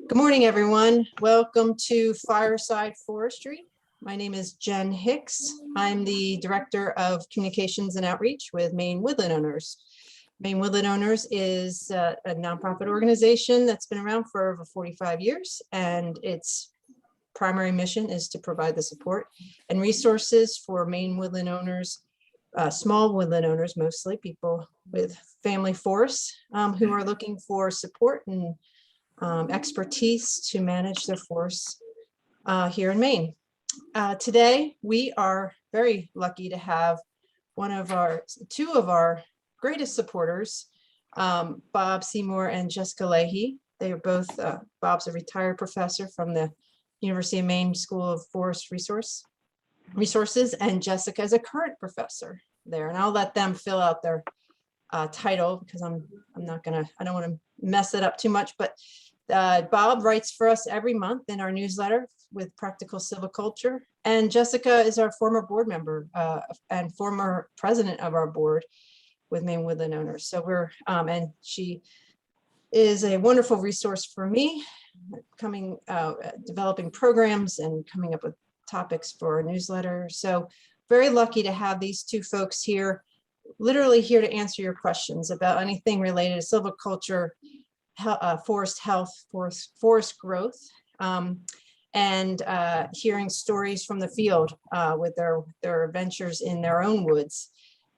Good morning, everyone. Welcome to Fireside Forestry. My name is Jen Hicks. I'm the Director of Communications and Outreach with Maine Woodland Owners. Maine Woodland Owners is a nonprofit organization that's been around for over 45 years, and its primary mission is to provide the support and resources for Maine woodland owners, small woodland owners, mostly people with family forests who are looking for support and expertise to manage their forests here in Maine. Today, we are very lucky to have two of our greatest supporters, Bob Seymour and Jessica Leahy. They are both, Bob's a retired professor from the University of Maine School of Forest Resources, and Jessica is a current professor there. And I'll let them fill out their title because I don't want to mess it up too much, but Bob writes for us every month in our newsletter with Practical Silviculture, and Jessica is our former board member and former president of our board with Maine Woodland Owners. So and she is a wonderful resource for me, developing programs and coming up with topics for our newsletter. So very lucky to have these two folks here, literally here to answer your questions about anything related to silviculture, forest health, forest growth, and hearing stories from the field with their adventures in their own woods.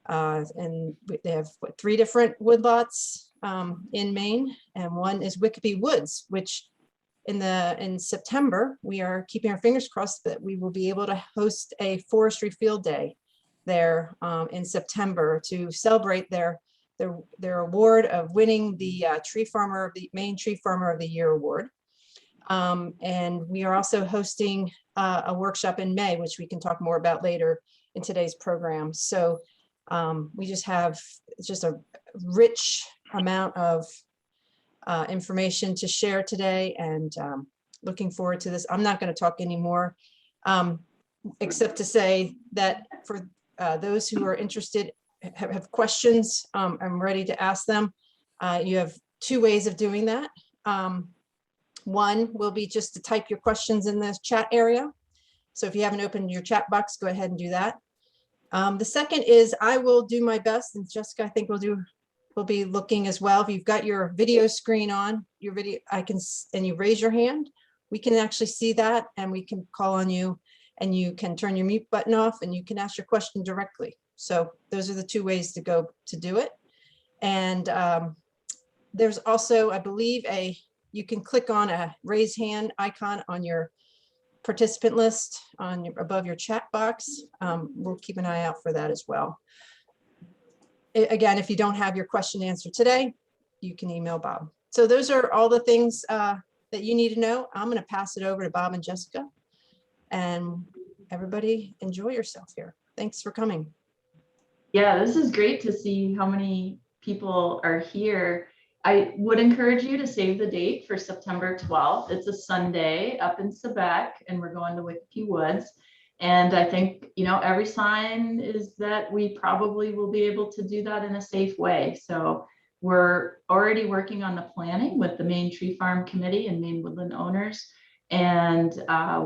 And they have three different woodlots in Maine, and one is Wickeby Woods, which in September, we are keeping our fingers crossed that we will be able to host a forestry field day there in September to celebrate their award of winning the Maine Tree Farmer of the Year award. And we are also hosting a workshop in May, which we can talk more about later in today's program. So we just have a rich amount of information to share today, and looking forward to this. I'm not going to talk anymore, except to say that for those who are interested, have questions, I'm ready to ask them. You have two ways of doing that. One will be just to type your questions in the chat area. So if you haven't opened your chat box, go ahead and do that. The second is I will do my best, and Jessica, I think we'll be looking as well. If you've got your video screen on, and you raise your hand, we can actually see that, and we can call on you, and you can turn your mute button off, and you can ask your question directly. So those are the two ways to go to do it. And there's also, I believe, you can click on a raise hand icon on your participant list above your chat box. We'll keep an eye out for that as well. Again, if you don't have your question answered today, you can email Bob. So those are all the things that you need to know. I'm going to pass it over to Bob and Jessica, and everybody enjoy yourself here. Thanks for coming. Yeah, this is great to see how many people are here. I would encourage you to save the date for September 12th. It's a Sunday up in Quebec, and we're going to Wickeby Woods. And I think, every sign is that we probably will be able to do that in a safe way. So we're already working on the planning with the Maine Tree Farm Committee and Maine Woodland Owners. And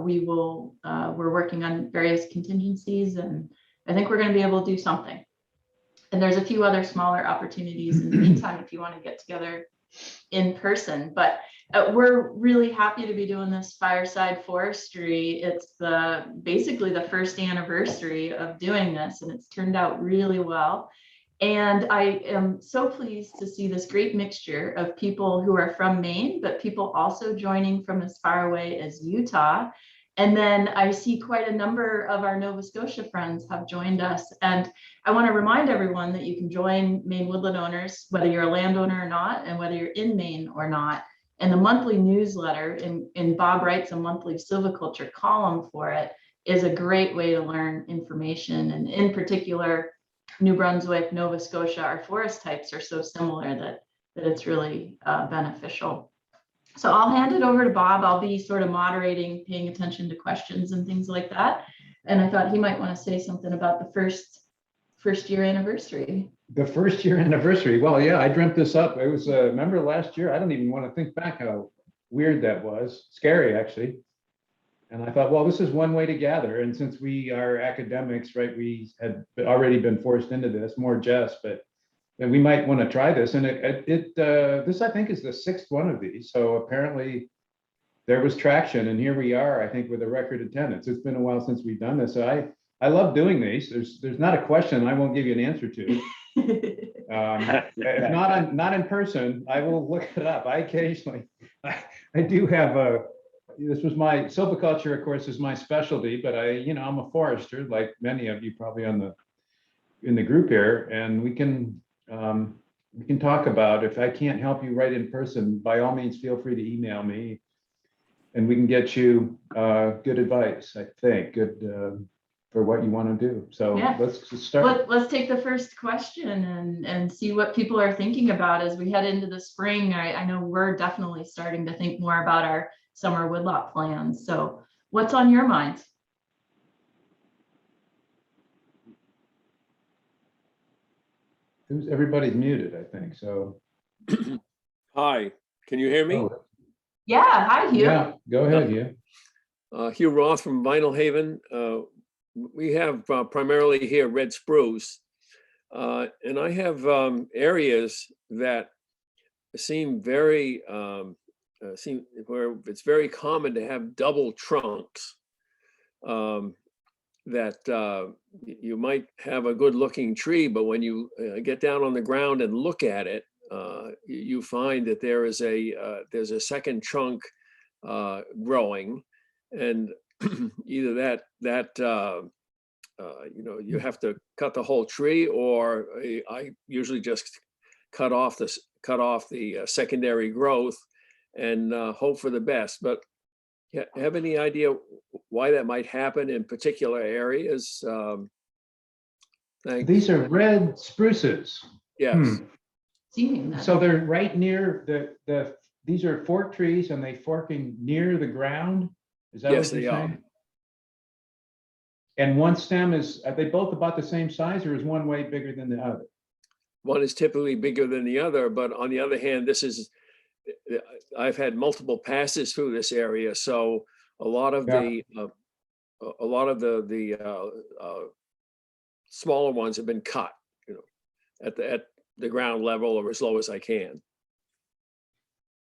we're working on various contingencies, and I think we're going to be able to do something. And there's a few other smaller opportunities in the meantime if you want to get together in person. But we're really happy to be doing this Fireside Forestry. It's basically the first anniversary of doing this, and it's turned out really well. And I am so pleased to see this great mixture of people who are from Maine, but people also joining from as far away as Utah. And then I see quite a number of our Nova Scotia friends have joined us. And I want to remind everyone that you can join Maine Woodland Owners, whether you're a landowner or not, and whether you're in Maine or not. And the monthly newsletter, and Bob writes a monthly silviculture column for it, is a great way to learn information. And in particular, New Brunswick, Nova Scotia, our forest types are so similar that it's really beneficial. So I'll hand it over to Bob. I'll be sort of moderating, paying attention to questions and things like that. And I thought he might want to say something about the first year anniversary. The first year anniversary. Well, yeah, I dreamt this up. It was remember last year. I don't even want to think back how weird that was, scary actually. And I thought, well, this is one way to gather. And since we are academics, right, we had already been forced into this, more Jess, but then we might want to try this. And this, I think, is the 6th one of these. So apparently there was traction, and here we are, I think, with a record attendance. It's been a while since we've done this. So I love doing these. There's not a question I won't give you an answer to. If not in person, I will look it up. I occasionally, I do have this was my silviculture, of course, is my specialty, but I'm a forester, like many of you probably in the group here, and we can talk about, if I can't help you right in person, by all means, feel free to email me, and we can get you good advice, I think, good for what you want to do. So Yeah. let's just start. Let's take the first question and see what people are thinking about as we head into the spring. I know we're definitely starting to think more about our summer woodlot plans. So what's on your mind? Everybody's muted, I think, so. Hi, can you hear me? Oh, Yeah, hi, Hugh. yeah, go ahead, yeah. Hugh Roth from Vinyl Haven. We have primarily here red spruce. And I have areas that seem very, where it's very common to have double trunks. That you might have a good looking tree, but when you get down on the ground and look at it, you find that there's a second trunk growing, and either you have to cut the whole tree, or I usually just cut off the secondary growth and hope for the best. But have any idea why that might happen in particular areas? These are red spruces. Yes. So they're right near these are fork trees, and they forking near the ground. Is that Yes, what you're they saying? are. And one stem are they both about the same size, or is one way bigger than the other? One is typically bigger than the other, but on the other hand, I've had multiple passes through this area, so a lot of the smaller ones have been cut, at the ground level or as low as I can.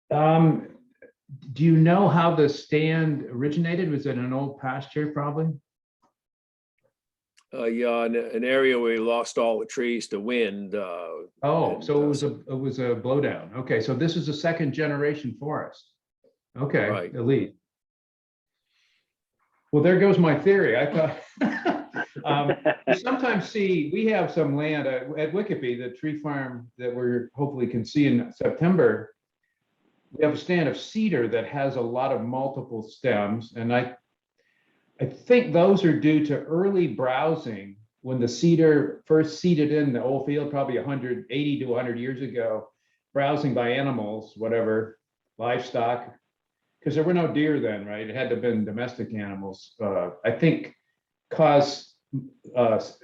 Do you know how the stand originated? Was it an old pasture, probably? Yeah, in an area where we lost all the trees to wind. So it was a blowdown. Okay, so this is a 2nd generation forest. Okay, Right. elite. Well, there goes my theory. I thought you sometimes see, we have some land at Wikipedia, the tree farm that we're hopefully can see in September. We have a stand of cedar that has a lot of multiple stems, and I think those are due to early browsing when the cedar first seeded in the old field, probably 180 to 100 years ago, browsing by animals, whatever, livestock, because there were no deer then, right? It had to have been domestic animals. I think cause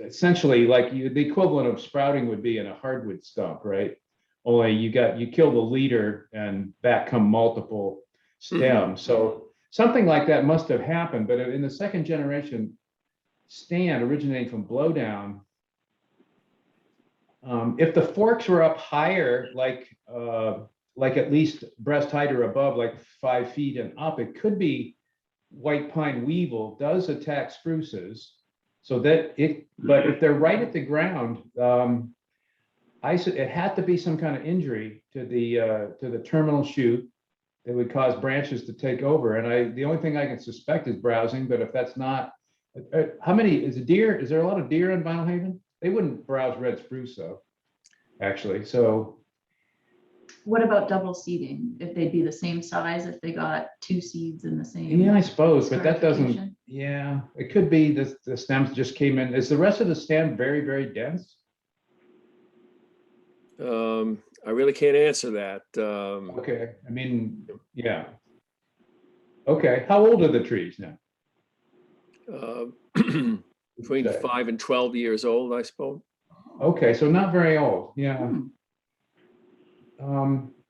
essentially like the equivalent of sprouting would be in a hardwood stump, right? Only you kill the leader and back come multiple stems. So something like that must have happened, but in the 2nd generation stand originating from blowdown, if the forks were up higher, like at least breast height or above, like 5 feet and up, it could be white pine weevil does attack spruces. So but if they're right at the ground, it had to be some kind of injury to the terminal shoot that would cause branches to take over. And the only thing I can suspect is browsing, but if that's not, how many, is there a lot of deer in Vinyl Haven? They wouldn't browse red spruce though, actually, so. What about double seeding? If they'd be the same size, if they got 2 seeds in the same. Yeah, I suppose, but that doesn't, stratification? yeah, it could be the stems just came in. Is the rest of the stem very, very dense? I really can't answer that. Okay, I mean, yeah. Okay, how old are the trees now? Between 5 and 12 years old, I suppose. Okay, so not very old, yeah.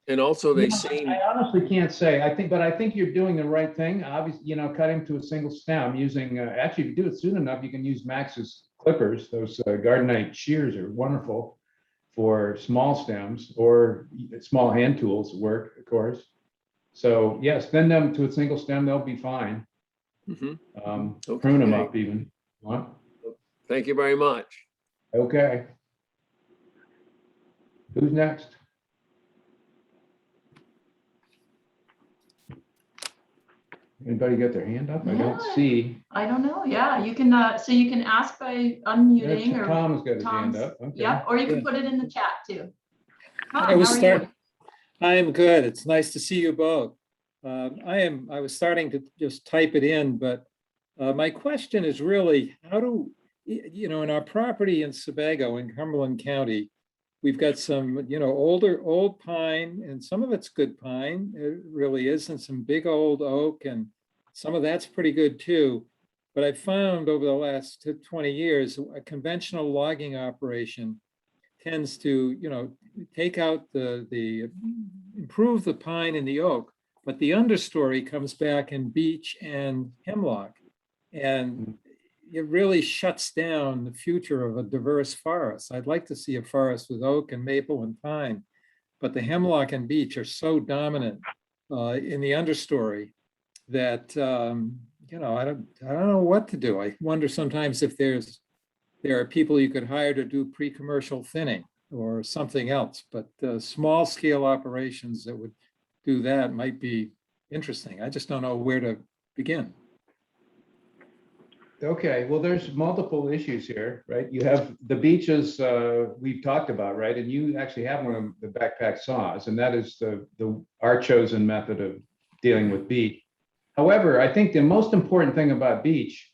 And also they You know, seem, I honestly can't say. But I think you're doing the right thing. Obviously, you know, cutting to a single stem using, actually, if you do it soon enough, you can use Max's clippers. Those Gardenite shears are wonderful for small stems, or small hand tools work, of course. So yes, send them to a single stem, they'll be fine. Mhm. Prune them Okay. up even. What? Thank you very much. Okay. Who's next? Anybody got their hand up? I don't Yeah. see. I don't know. Yeah, you can, so you can ask by unmuting or. Tom's got his hand Tom's- up. Okay. Yep, or you can Yeah. put it in the chat too. Tom, I was how are you? start. I am good. It's nice to see you both. I was starting to just type it in, but my question is really, how do, you know, in our property in Sebago in Cumberland County, we've got some, you know, old pine, and some of it's good pine, it really is, and some big old oak, and some of that's pretty good too. But I found over the last 20 years, a conventional logging operation tends to, you know, take out improve the pine and the oak, but the understory comes back in beech and hemlock. And it really shuts down the future of a diverse forest. I'd like to see a forest with oak and maple and pine, but the hemlock and beech are so dominant in the understory that, you know, I don't know what to do. I wonder sometimes if there are people you could hire to do pre-commercial thinning or something else, but small scale operations that would do that might be interesting. I just don't know where to begin. Okay, well, there's multiple issues here, right? You have the beeches we've talked about, right? And you actually have one of the backpack saws, and that is our chosen method of dealing with beech. However, I think the most important thing about beech,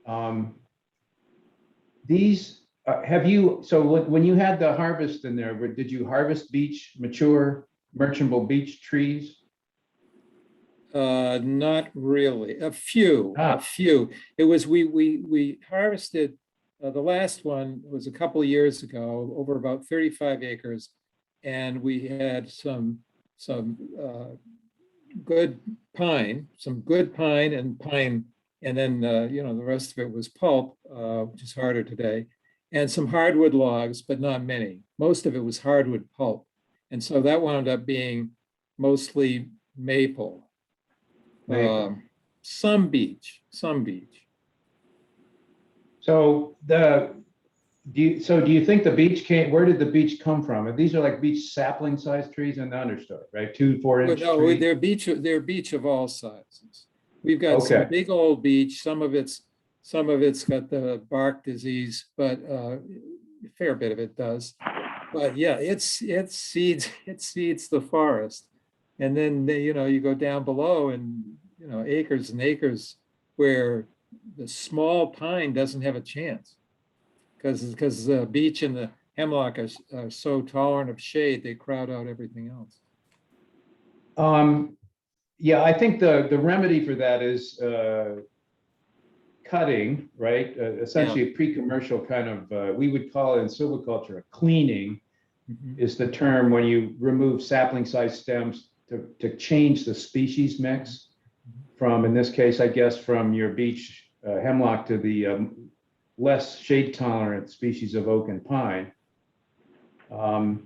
when you had the harvest in there, did you harvest mature merchantable beech trees? Not really. A few. It was, we harvested, the last one was a couple of years ago, over about 35 acres. And we had some good pine, and then, you know, the rest of it was pulp, which is harder today, and some hardwood logs, but not many. Most of it was hardwood pulp. And so that wound up being mostly maple. Some beech. So do you think the beech where did the beech come from? These are like beech sapling sized trees in the understory, right? 2-4 inch No, trees. they're beech of all sizes. We've got some big old beech. Some of it's got the bark disease, but a fair bit of it does. But yeah, it seeds the forest. And then, you know, you go down below and, you know, acres and acres where the small pine doesn't have a chance because the beech and the hemlock are so tolerant of shade, they crowd out everything else. Yeah, I think the remedy for that is cutting, right? Essentially a pre-commercial kind of, we would call it in silviculture, a cleaning is the term when you remove sapling sized stems to change the species mix from, in this case, I guess, from your beech hemlock to the less shade tolerant species of oak and pine. Well,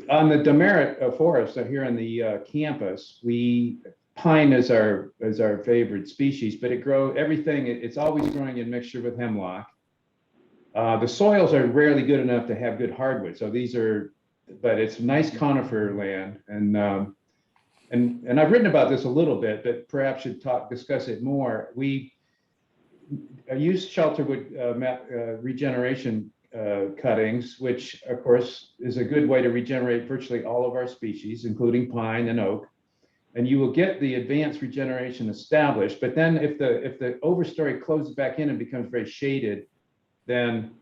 on the demerit forest here on the campus, pine is our favorite species, but it's always growing in mixture with hemlock. The soils are rarely good enough to have good hardwood, so but it's nice conifer land, and I've written about this a little bit, but perhaps should discuss it more. We use shelterwood regeneration cuttings, which of course is a good way to regenerate virtually all of our species, including pine and oak. And you will get the advanced regeneration established, but then if the overstory closes back in and becomes very shaded, then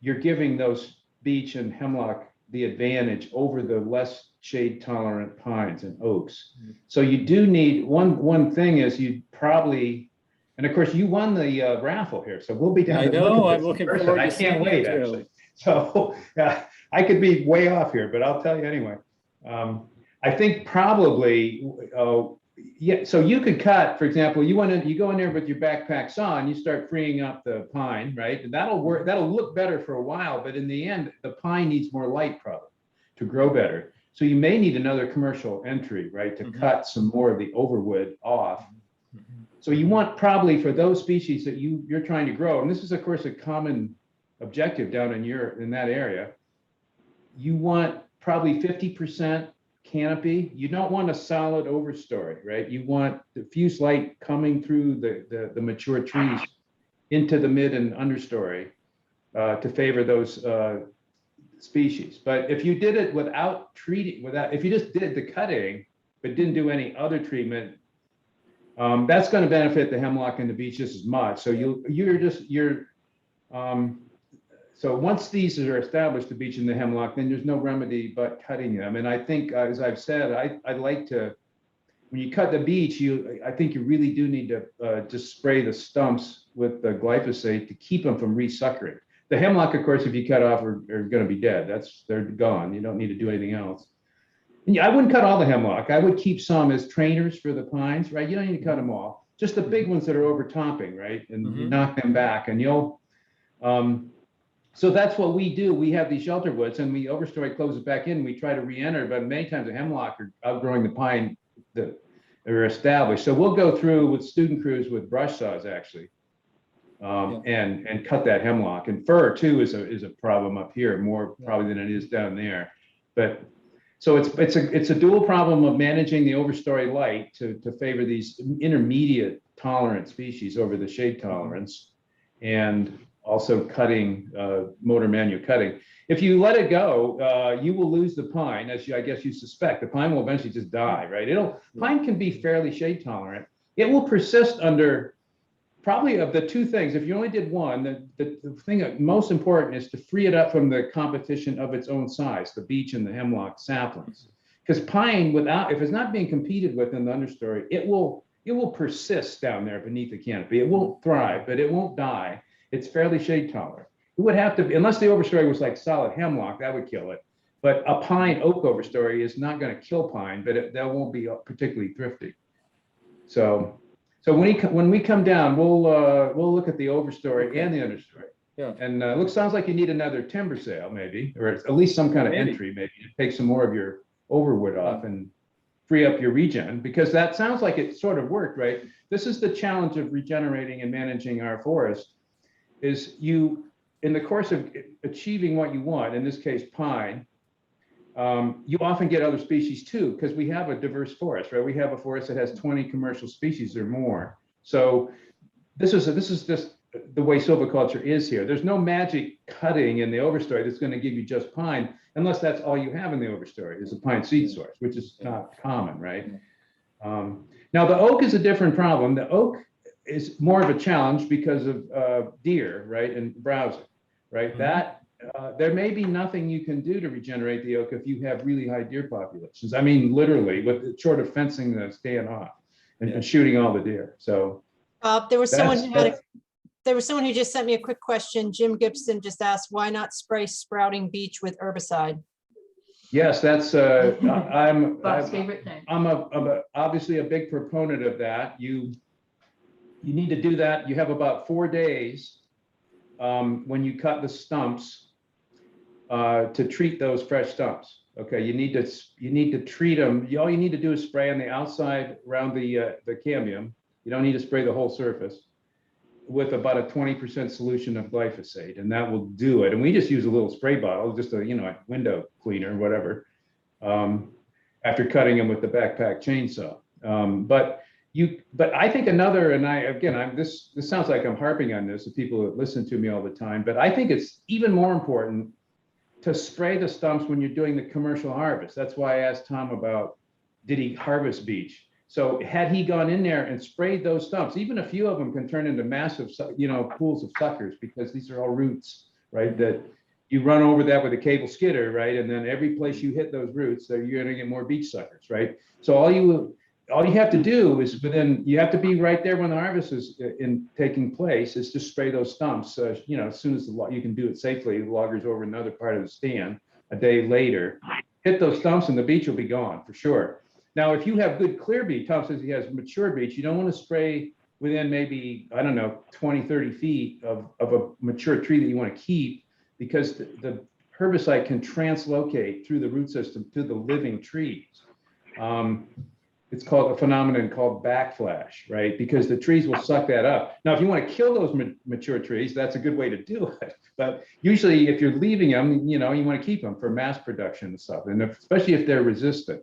you're giving those beech and hemlock the advantage over the less shade tolerant pines and oaks. So you do need one thing is you probably, and of course you won the raffle here, so we'll be down. I know, I'm looking forward to I can't wait actually. So yeah, I could be way off here, but I'll tell you anyway. I think probably, yeah, so you could cut, for example, you go in there with your backpack saw and you start freeing up the pine, right? And that'll work, that'll look better for a while, but in the end, the pine needs more light probably to grow better. So you may need another commercial entry, right, to cut some more of the overwood off. So you want probably for those species that you're trying to grow, and this is of course a common objective down in that area, you want probably 50% canopy. You don't want a solid overstory, right? You want diffuse light coming through the mature trees into the mid and understory to favor those species. But if you did it without treating, if you just did the cutting but didn't do any other treatment, that's going to benefit the hemlock and the beech just as much. So so once these are established, the beech and the hemlock, then there's no remedy but cutting them. And I think, as I've said, I'd like to, when you cut the beech, I think you really do need to just spray the stumps with the glyphosate to keep them from resuckering. The hemlock, of course, if you cut off, are going to be dead. They're gone. You don't need to do anything else. And I wouldn't cut all the hemlock. I would keep some as trainers for the pines, right? You don't need to cut them all. Just the big ones that are overtopping, right? And you knock them back, and you'll. So that's what we do. We have these shelter woods, and we overstory, close it back in, and we try to re-enter. But many times the hemlock are outgrowing the pine that are established. So we'll go through with student crews with brush saws actually, and cut that hemlock. And fir too is a problem up here, more probably than it is down there. But so it's a dual problem of managing the overstory light to favor these intermediate tolerant species over the shade tolerance, and also cutting, motor manual cutting. If you let it go, you will lose the pine, as I guess you suspect. The pine will eventually just die, right? Pine can be fairly shade tolerant. It will persist under probably of the two things. If you only did one, the thing that most important is to free it up from the competition of its own size, the beech and the hemlock saplings. Because pine, if it's not being competed with in the understory, it will persist down there beneath the canopy. It won't thrive, but it won't die. It's fairly shade tolerant. It would have to be, unless the overstory was like solid hemlock, that would kill it. But a pine oak overstory is not going to kill pine, but that won't be particularly thrifty. So when we come down, we'll look at the overstory and the understory. Yeah. And sounds like you need another timber sale maybe, or at least some kind of entry, maybe to take some more of your overwood off and free up your regen, because that sounds like it sort of worked, right? This is the challenge of regenerating and managing our forest. Is in the course of achieving what you want, in this case pine, you often get other species too, because we have a diverse forest, right? We have a forest that has 20 commercial species or more. So this is just the way silviculture is here. There's no magic cutting in the overstory that's going to give you just pine, unless that's all you have in the overstory is a pine seed source, which is not common, right? Now the oak is a different problem. The oak is more of a challenge because of deer, right, and browsing, right? There may be nothing you can do to regenerate the oak if you have really high deer populations. I mean, literally, with short of fencing the stand off and shooting all the deer. So, there was someone who just sent me a quick question. Jim Gibson just asked, why not spray sprouting beech with herbicide? Yes, that's Bob's favorite thing. I'm obviously a big proponent of that. You need to do that. You have about 4 days when you cut the stumps to treat those fresh stumps. Okay, you need to treat them. All you need to do is spray on the outside around the cambium. You don't need to spray the whole surface with about a 20% solution of glyphosate, and that will do it. And we just use a little spray bottle, just a window cleaner, whatever, after cutting them with the backpack chainsaw. But I think another, and this sounds like I'm harping on this to people that listen to me all the time, but I think it's even more important to spray the stumps when you're doing the commercial harvest. That's why I asked Tom about, did he harvest beech? So had he gone in there and sprayed those stumps, even a few of them can turn into massive, pools of suckers, because these are all roots, right? That you run over that with a cable skidder, right? And then every place you hit those roots, you're going to get more beech suckers, right? So all you have to do is you have to be right there when the harvest is taking place, is to spray those stumps. As soon as you can do it safely, the logger's over another part of the stand. a day later, hit those stumps and the beech will be gone for sure. Now, if you have good clear beech, Tom says he has mature beech, you don't want to spray within maybe, I don't know, 20, 30 feet of a mature tree that you want to keep, because the herbicide can translocate through the root system to the living trees. It's called a phenomenon called backflash, right? Because the trees will suck that up. Now, if you want to kill those mature trees, that's a good way to do it. But usually if you're leaving them, you want to keep them for mass production and stuff. And especially if they're resistant,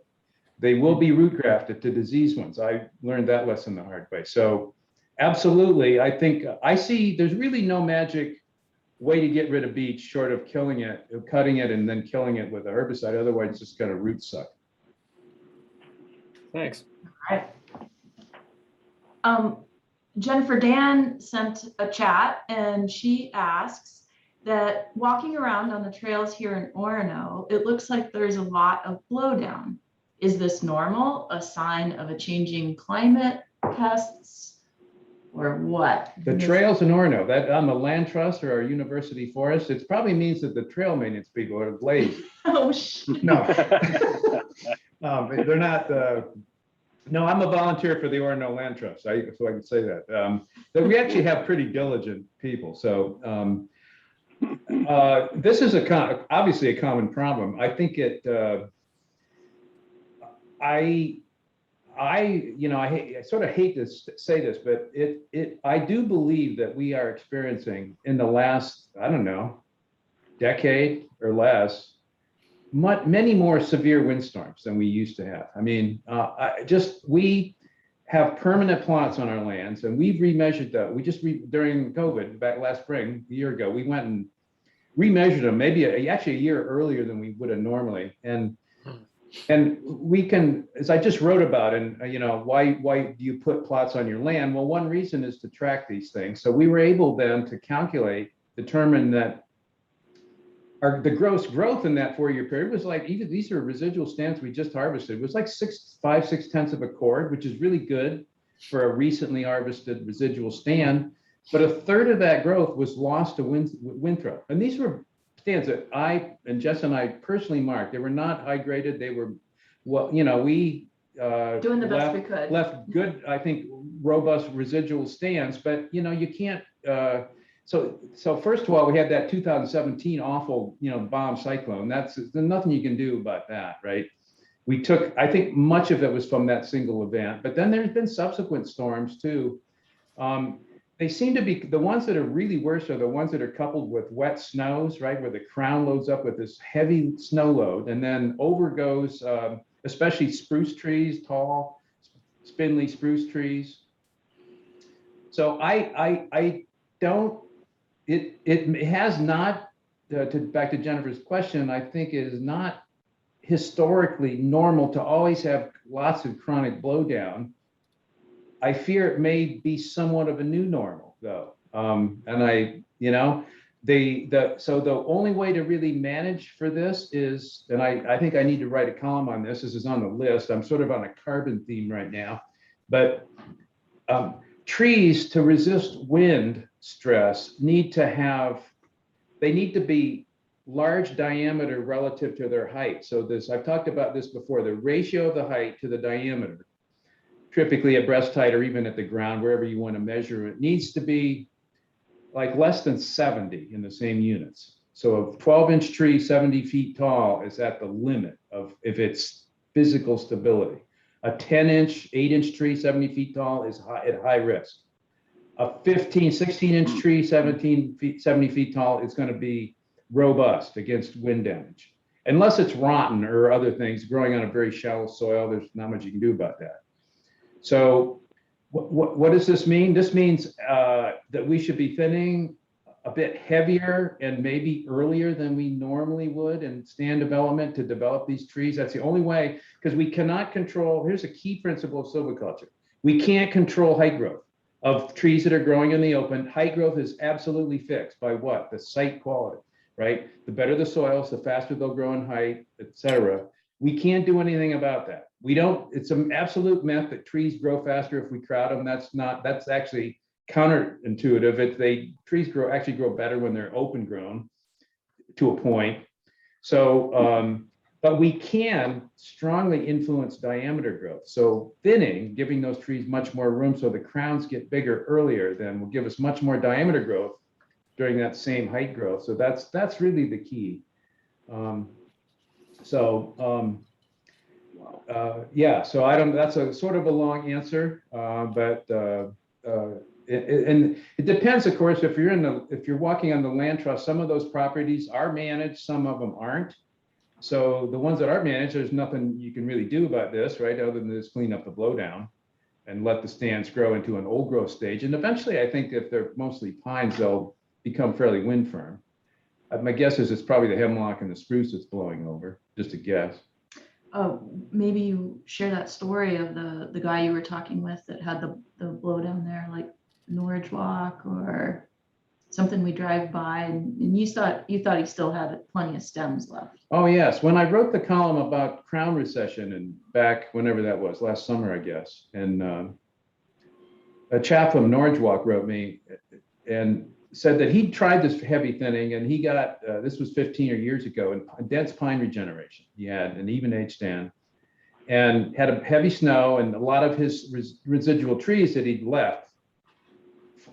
they will be root grafted to disease ones. I learned that lesson the hard way. So absolutely, I think I see there's really no magic way to get rid of beech short of killing it, cutting it, and then killing it with a herbicide. Otherwise, it's just got a root suck. Thanks. All right. Jennifer Dan sent a chat and she asks that walking around on the trails here in Orono, it looks like there's a lot of blowdown. Is this normal, a sign of a changing climate, pests, or what? The trails in Orono, that on the land trust or our university forest, it probably means that the trail maintenance people are lazy. Oh, shit. No. They're not. No, I'm a volunteer for the Orono Land Trust, so I can say that. That we actually have pretty diligent people. So this is obviously a common problem. I think it. I sort of hate to say this, but I do believe that we are experiencing in the last, I don't know, decade or less, many more severe windstorms than we used to have. I mean, we have permanent plots on our lands, and we've remeasured that. We just during COVID back last spring, a year ago, we went and remeasured them, maybe actually a year earlier than we would have normally, and we can, as I just wrote about, and why do you put plots on your land? Well, one reason is to track these things. So we were able then to determine that the gross growth in that 4-year period was like, even these are residual stands we just harvested, it was like 5/6 of a cord, which is really good for a recently harvested residual stand. But a third of that growth was lost to Winthrop. And these were stands that I and Jess and I personally marked. They were not high graded. They were, well, we doing the best we could. Left good, I think, robust residual stands, but you can't. So first of all, we had that 2017 awful, bomb cyclone. There's nothing you can do about that, right? I think much of it was from that single event, but then there's been subsequent storms too. They seem to be, the ones that are really worse are the ones that are coupled with wet snows, right? Where the crown loads up with this heavy snow load and then over goes, especially spruce trees, tall, spindly spruce trees. So I don't, it has not, back to Jennifer's question, I think it is not historically normal to always have lots of chronic blowdown. I fear it may be somewhat of a new normal, though. So the only way to really manage for this is, and I think I need to write a column on this. This is on the list. I'm sort of on a carbon theme right now, but trees to resist wind stress need to be large diameter relative to their height. So I've talked about this before, the ratio of the height to the diameter, typically at breast height or even at the ground, wherever you want to measure it, needs to be like less than 70 in the same units. So a 12-inch tree, 70 feet tall is at the limit of if it's physical stability. A 10-inch, 8-inch tree, 70 feet tall is at high risk. A 15, 16-inch tree, 70 feet tall is going to be robust against wind damage. Unless it's rotten or other things growing on a very shallow soil, there's not much you can do about that. So what does this mean? This means that we should be thinning a bit heavier and maybe earlier than we normally would in stand development to develop these trees. That's the only way, because we cannot control, here's a key principle of silviculture. We can't control height growth of trees that are growing in the open. Height growth is absolutely fixed by what? The site quality, right? The better the soils, the faster they'll grow in height, et cetera. We can't do anything about that. It's an absolute myth that trees grow faster if we crowd them. That's actually counterintuitive. Trees actually grow better when they're open grown to a point. So, but we can strongly influence diameter growth. So thinning, giving those trees much more room so the crowns get bigger earlier, then will give us much more diameter growth during that same height growth. So that's really the key. Yeah, so I don't, that's a sort of a long answer, but and it depends, of course, if you're walking on the land trust, some of those properties are managed, some of them aren't. So the ones that aren't managed, there's nothing you can really do about this, right? Other than just clean up the blowdown and let the stands grow into an old growth stage. And eventually, I think if they're mostly pines, they'll become fairly wind firm. My guess is it's probably the hemlock and the spruce that's blowing over, just a guess. Maybe you share that story of the guy you were talking with that had the blow down there, like Norwich Walk or something we drive by, and you thought he still had plenty of stems left. Oh yes, when I wrote the column about crown recession and back whenever that was, last summer, I guess, and a chap from Norwich Walk wrote me and said that he tried this heavy thinning and he got, this was 15 years ago, in dense pine regeneration. He had an even age stand and had a heavy snow, and a lot of his residual trees that he'd left,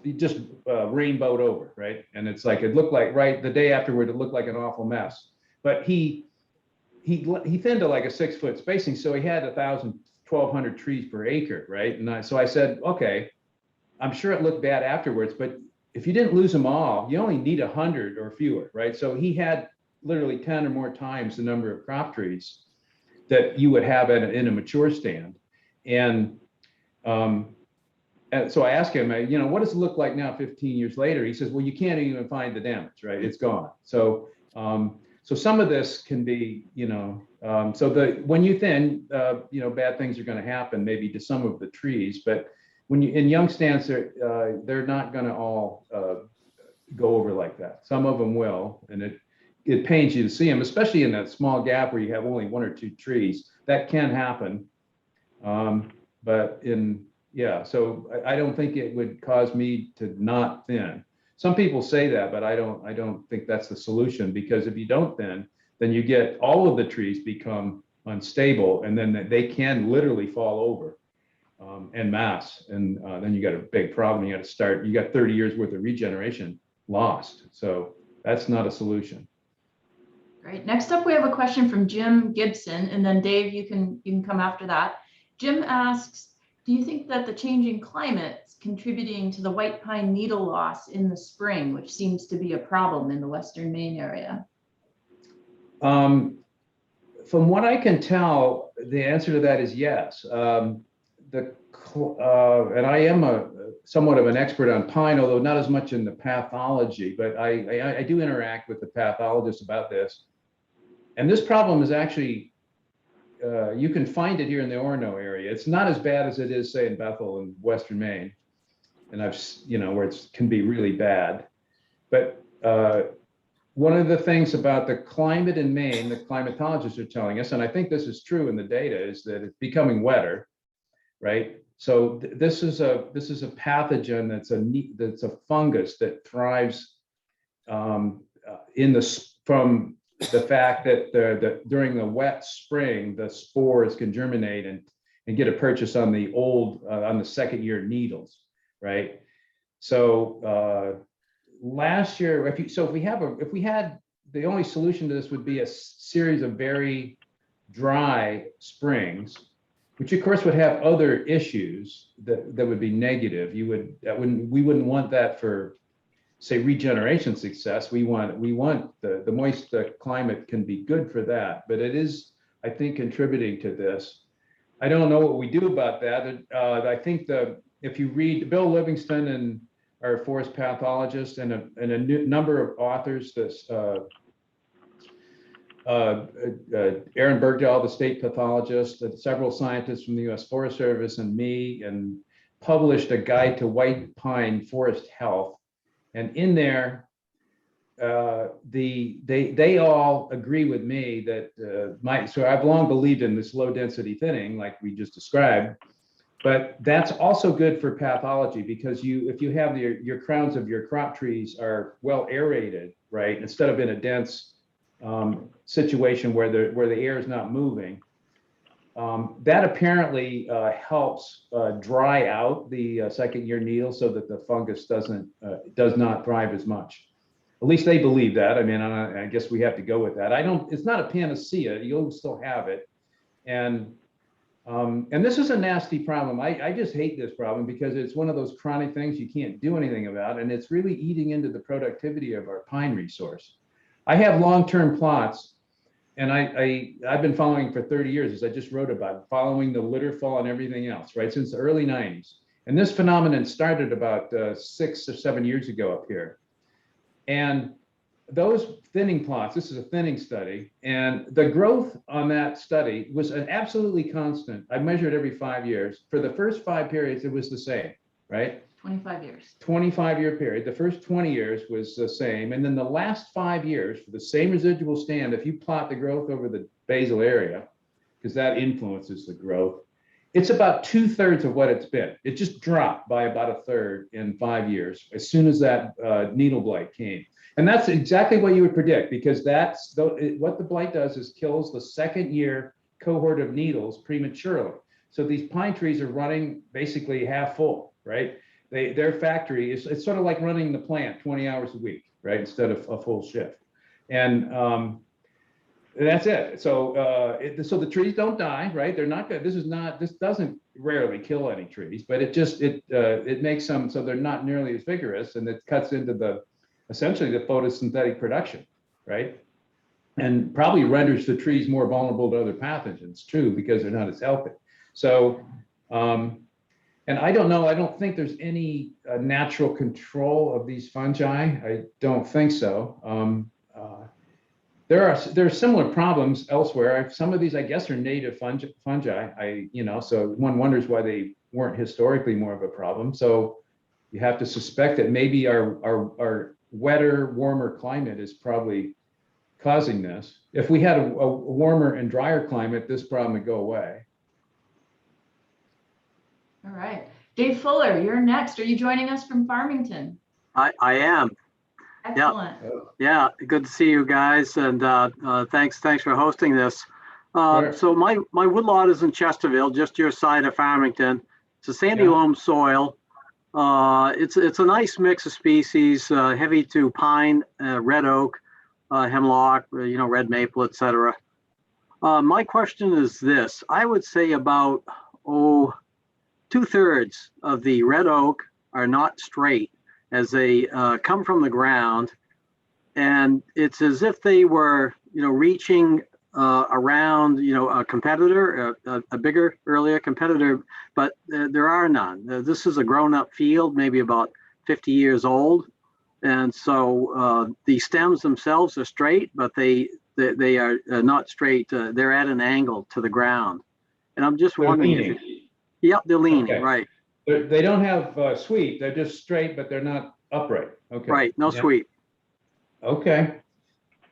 he just rainbowed over, right? And it's like, it looked like, right, the day afterward, it looked like an awful mess. But he thinned to like a 6-foot spacing, so he had 1,200 trees per acre, right? And so I said, okay, I'm sure it looked bad afterwards, but if you didn't lose them all, you only need 100 or fewer, right? So he had literally 10 or more times the number of crop trees that you would have in a mature stand. And so I asked him, what does it look like now 15 years later? He says, well, you can't even find the damage, right? It's gone. So so some of this can be, when you thin, bad things are going to happen maybe to some of the trees, but when you in young stands, they're not going to all go over like that. Some of them will, and it pains you to see them, especially in that small gap where you have only 1 or 2 trees. That can happen, but so I don't think it would cause me to not thin. Some people say that, but I don't think that's the solution, because if you don't thin, then you get all of the trees become unstable, and then they can literally fall over. En masse, and then you got a big problem. You got 30 years worth of regeneration lost. So that's not a solution. Great. Next up, we have a question from Jim Gibson, and then Dave, you can come after that. Jim asks, do you think that the changing climate is contributing to the white pine needle loss in the spring, which seems to be a problem in the Western Maine area? From what I can tell, the answer to that is yes. And I am somewhat of an expert on pine, although not as much in the pathology, but I do interact with the pathologist about this. And this problem is actually, you can find it here in the Orono area. It's not as bad as it is, say, in Bethel and Western Maine, and where it can be really bad. But one of the things about the climate in Maine, the climatologists are telling us, and I think this is true in the data, is that it's becoming wetter, right? So this is a pathogen that's a fungus that thrives from the fact that during the wet spring the spores can germinate and get a purchase on the on the second year needles, right? So last year, if we had the only solution to this would be a series of very dry springs, which of course would have other issues that would be negative. We wouldn't want that for, say, regeneration success. We want the moist climate can be good for that, but it is, I think, contributing to this. I don't know what we do about that. I think if you read Bill Livingston and our forest pathologist and a number of authors, Aaron Bergdahl, the state pathologist, several scientists from the U.S. Forest Service, and me, and published a guide to white pine forest health. And in there, they all agree with me that so I've long believed in this low density thinning, like we just described, but that's also good for pathology, because if you have your crowns of your crop trees are well aerated, right, instead of in a dense situation where the air is not moving. That apparently helps dry out the second year needle so that the fungus does not thrive as much. At least they believe that. I mean, I guess we have to go with that. It's not a panacea. You'll still have it. And this is a nasty problem. I just hate this problem because it's one of those chronic things you can't do anything about. And it's really eating into the productivity of our pine resource. I have long-term plots, and I've been following for 30 years, as I just wrote about, following the litter fall and everything else, right, since the early 90s. And this phenomenon started about 6 or 7 years ago up here. And those thinning plots, this is a thinning study, and the growth on that study was an absolutely constant. I measured every 5 years. For the first 5 periods, it was the same, right? 25 years. 25-year period. The first 20 years was the same. And then the last 5 years for the same residual stand, if you plot the growth over the basal area, because that influences the growth, it's about 2/3 of what it's been. It just dropped by about 1/3 in 5 years as soon as that needle blight came. And that's exactly what you would predict, because what the blight does is kills the second year cohort of needles prematurely. So these pine trees are running basically half full, right? Their factory it's sort of like running the plant 20 hours a week, right? Instead of a full shift. And that's it. So so the trees don't die, right? They're not good. This doesn't rarely kill any trees, but it makes them so they're not nearly as vigorous, and it cuts into essentially the photosynthetic production, right? And probably renders the trees more vulnerable to other pathogens too, because they're not as healthy. So, and I don't know, I don't think there's any natural control of these fungi. I don't think so. There are similar problems elsewhere. Some of these, I guess, are native fungi. So one wonders why they weren't historically more of a problem. So you have to suspect that maybe our wetter, warmer climate is probably causing this. If we had a warmer and drier climate, this problem would go away. All right. Dave Fuller, you're next. Are you joining us from Farmington? I am. Excellent. Yeah, good to see you guys, and thanks for hosting this. Sure. So my woodlot is in Chesterville, just your side of Farmington. It's a sandy loam soil. It's a nice mix of species, heavy to pine, red oak, hemlock, red maple, etc. My question is this: I would say about 2/3 of the red oak are not straight as they come from the ground, and it's as if they were, reaching around, a competitor, a bigger, earlier competitor, but there are none. This is a grown-up field, maybe about 50 years old, and so the stems themselves are straight, but they are not straight. They're at an angle to the ground, and I'm just wondering. Yep, they're leaning, Okay. right. They don't have sweep. They're just straight, but they're not upright. Okay. Right, no sweep. Okay.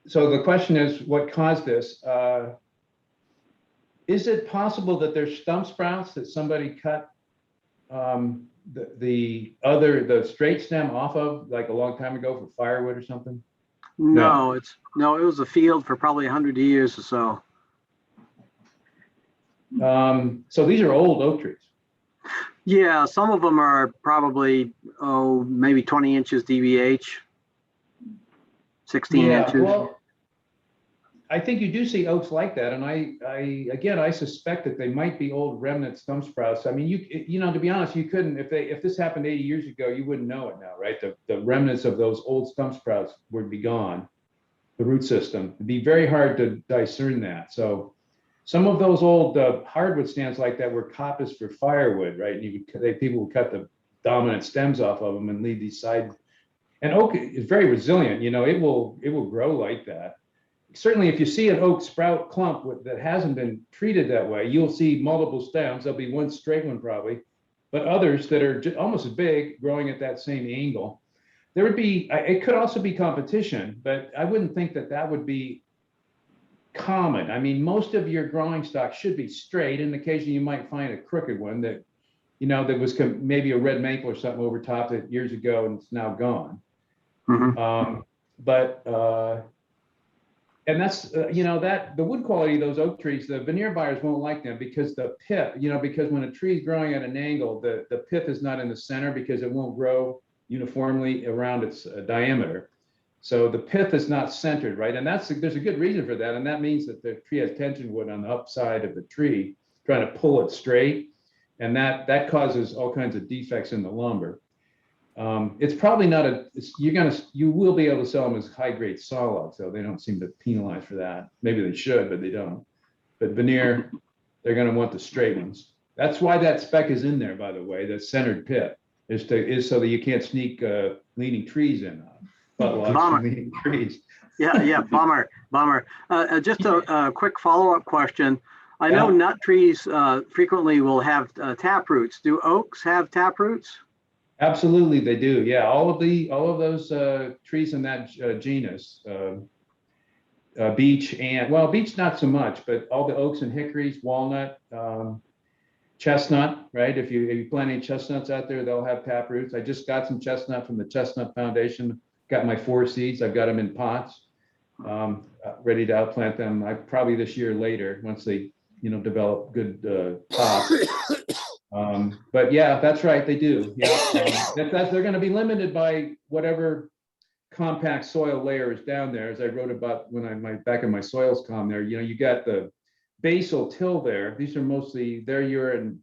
So the question is, what caused this? Is it possible that there's stump sprouts that somebody cut the straight stem off of, like a long time ago, for firewood or something? No, it was a field for probably 100 years or so. So these are old oak trees. Yeah, some of them are probably, maybe 20 inches DBH, 16 inches. Well, I think you do see oaks like that, and I suspect that they might be old remnant stump sprouts. I mean, to be honest, you couldn't, if this happened 80 years ago, you wouldn't know it now, right? The remnants of those old stump sprouts would be gone, the root system. It'd be very hard to discern that. So some of those old hardwood stands like that were coppice for firewood, right? And people would cut the dominant stems off of them and leave these side. And oak is very resilient. It will grow like that. Certainly, if you see an oak sprout clump that hasn't been treated that way, you'll see multiple stems. There'll be one straight one probably, but others that are almost as big, growing at that same angle. There would be. It could also be competition, but I wouldn't think that would be common. I mean, most of your growing stock should be straight, and occasionally you might find a crooked one that, that was maybe a red maple or something over top it years ago and it's now gone. Mm-hmm. And that's, that the wood quality of those oak trees, the veneer buyers won't like them because the pith, because when a tree is growing at an angle, the pith is not in the center because it won't grow uniformly around its diameter. So the pith is not centered, right? And there's a good reason for that. And that means that the tree has tension wood on the upside of the tree, trying to pull it straight. And that causes all kinds of defects in the lumber. It's probably not you will be able to sell them as high grade sawlogs, so they don't seem to penalize for that. Maybe they should, but they don't. But veneer, they're going to want the straight ones. That's why that spec is in there, by the way. The centered pit is so that you can't sneak leaning trees in butt logs from leaning trees. Yeah, bummer. Just a quick follow-up question. I know nut trees frequently will have tap roots. Do oaks have tap roots? Absolutely, they do. Yeah, all of those trees in that genus, beech and beech not so much, but all the oaks and hickories, walnut, chestnut, right? If you plant any chestnuts out there, they'll have tap roots. I just got some chestnut from the Chestnut Foundation. Got my 4 seeds. I've got them in pots, ready to outplant them. Probably this year later, once they develop good pots. But yeah, that's right, they do. Yeah, they're going to be limited by whatever compact soil layer is down there. As I wrote about back in my soils column there, you got the basal till there. These are mostly you're in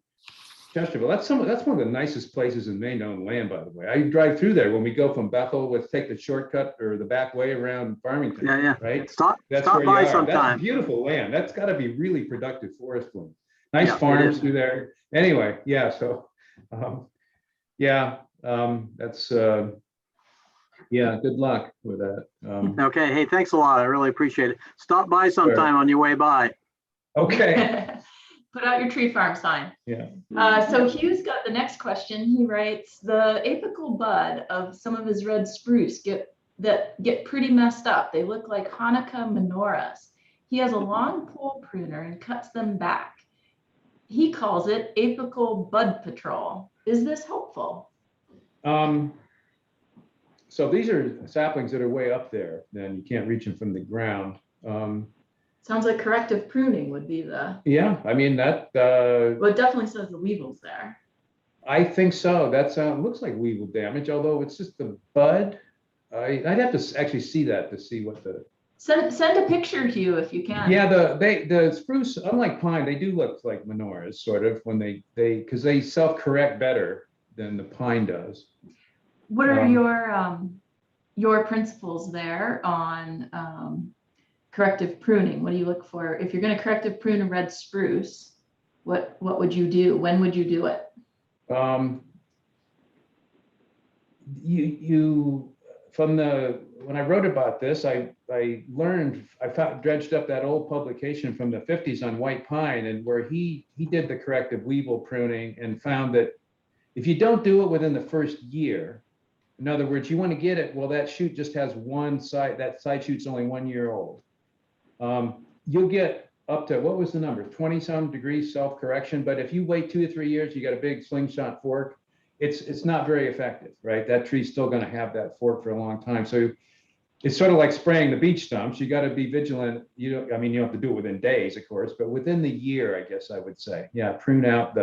Chesterfield. That's one of the nicest places in Maine to own land, by the way. I drive through there when we go from Bethel. Let's take the shortcut or the back way around Farmington. Yeah. Right. Stop by sometime. That's beautiful land. That's got to be really productive forest land. Nice farms through there. Anyway, yeah. So, that's good luck with that. Okay. Hey, thanks a lot. I really appreciate it. Stop by sometime on your way by. Okay. Put out your tree farm sign. Yeah. So Hugh's got the next question. He writes, the apical bud of some of his red spruce get pretty messed up. They look like Hanukkah menorahs. He has a long pole pruner and cuts them back. He calls it Apical Bud Patrol. Is this helpful? So these are saplings that are way up there, then you can't reach them from the ground. Sounds like corrective pruning would be the. Yeah, I mean that. Well, it definitely says the weevils there. I think so. That looks like weevil damage, although it's just the bud. I'd have to actually see that to see what the. Send a picture, Hugh, if you can. Yeah, the spruce, unlike pine, they do look like menorahs, sort of, when because they self-correct better than the pine does. What are your principles there on corrective pruning? What do you look for if you're going to corrective prune a red spruce? What would you do? When would you do it? When I wrote about this, I dredged up that old publication from the 50s on white pine, and where he did the corrective weevil pruning and found that if you don't do it within the first year, in other words, you want to get it, well, that shoot just has one side, that side shoot's only 1 year old. You'll get up to, what was the number, 20 some degrees self-correction, but if you wait 2 or 3 years, you got a big slingshot fork, it's not very effective, right? That tree's still going to have that fork for a long time. So it's sort of like spraying the beech stumps. You got to be vigilant. You don't have to do it within days, of course, but within the year, I guess I would say, yeah, prune out